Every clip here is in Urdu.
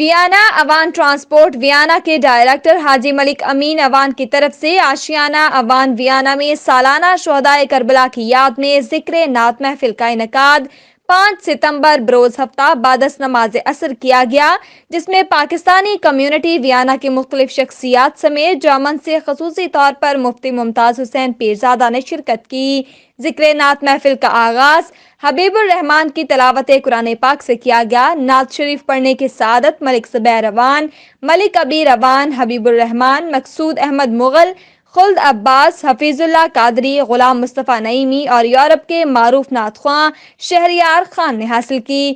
ویانا اوان ٹرانسپورٹ ویانا کے ڈائریکٹر حاجی ملک امین اوان کی طرف سے آشیانہ اوان ویانا میں سالانہ شہدائے کربلا کی یاد میں ذکر نعت محفل کا انعقاد 5 ستمبر بروز ہفتہ بعد از نماز عصر کیا گیا، جس میں پاکستانی کمیونٹی ویانا کی مختلف شخصیات سمیت جامن سے خصوصی طور پر مفتی ممتاز حسین پیرزادہ نے شرکت کی۔ ذکر نعت محفل کا آغاز حبیب الرحمان کی تلاوت قرآن پاک سے کیا گیا۔ نعت شریف پڑھنے کی سعادت ملک زبیر اوان، ملک ابیر اوان، حبیب الرحمان، مقصود احمد مغل، خلد عباس، حفیظ اللہ قادری، غلام مصطفیٰ نعیمی اور یورپ کے معروف نعت خواں شہریار خان نے حاصل کی۔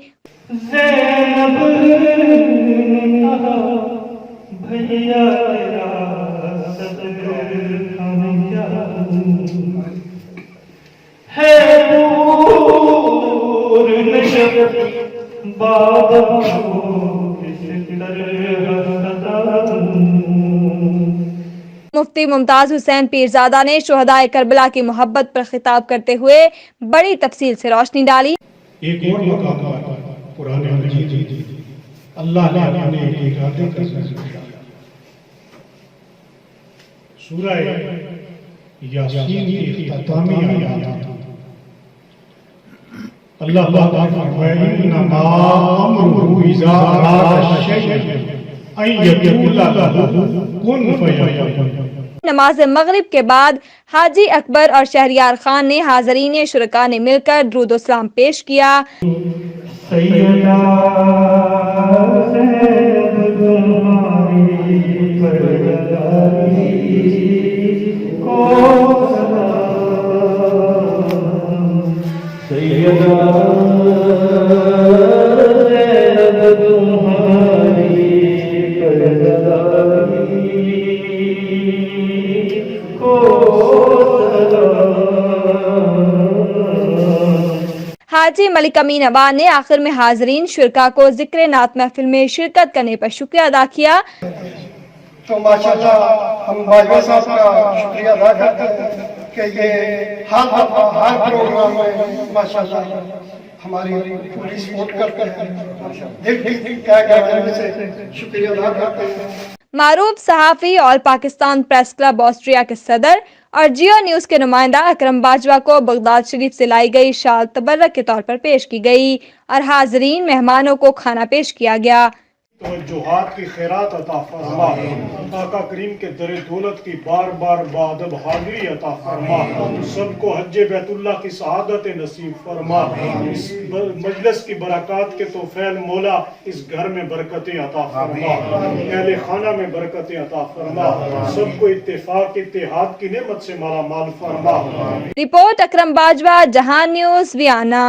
مفتی ممتاز حسین پیرزادہ نے شہدائے کربلا کی محبت پر خطاب کرتے ہوئے بڑی تفصیل سے روشنی ڈالی۔ ایک اور مقام پر قرآن مجید اللہ نے ایک ارادے کا ذکر کیا۔ سورہ یاسین کی اختتامی آیات اللہ تعالیٰ فرمائے انما امرہ اذا اراد شیئا ان یقول لہ کن فیکون۔ نماز مغرب کے بعد حاجی اکبر اور شہریار خان نے حاضرین شرکاء نے مل کر درود و سلام پیش کیا۔ حاجی ملک امین اوان نے آخر میں حاضرین شرکاء کو ذکر نعت محفل میں شرکت کرنے پر شکریہ ادا کیا۔ تو ماشاءاللہ ہم باجوہ صاحب کا شکریہ ادا کرتے ہیں کہ یہ ہر پروگرام میں ماشاءاللہ ہماری پوری سپورٹ کرتے ہیں، دل کہہ سے شکریہ ادا کرتے ہیں۔ معروف صحافی آل پاکستان پریس کلب آسٹریا کے صدر اور جیو نیوز کے نمائندہ اکرم باجوہ کو بغداد شریف سے لائی گئی شال تبرک کے طور پر پیش کی گئی اور حاضرین مہمانوں کو کھانا پیش کیا گیا۔ توجہات کی خیرات عطا فرما، آقا کریم کے در دولت کی بار بار بادب حاضری عطا فرما، سب کو حج بیت اللہ کی سعادت نصیب فرما، اس مجلس کی برکات کے توفیل مولا اس گھر میں برکتیں عطا فرما، اہل خانہ میں برکتیں عطا فرما، سب کو اتفاق اتحاد کی نعمت سے مالا مال فرما۔ رپورٹ اکرم باجوہ، جہان نیوز، ویانا۔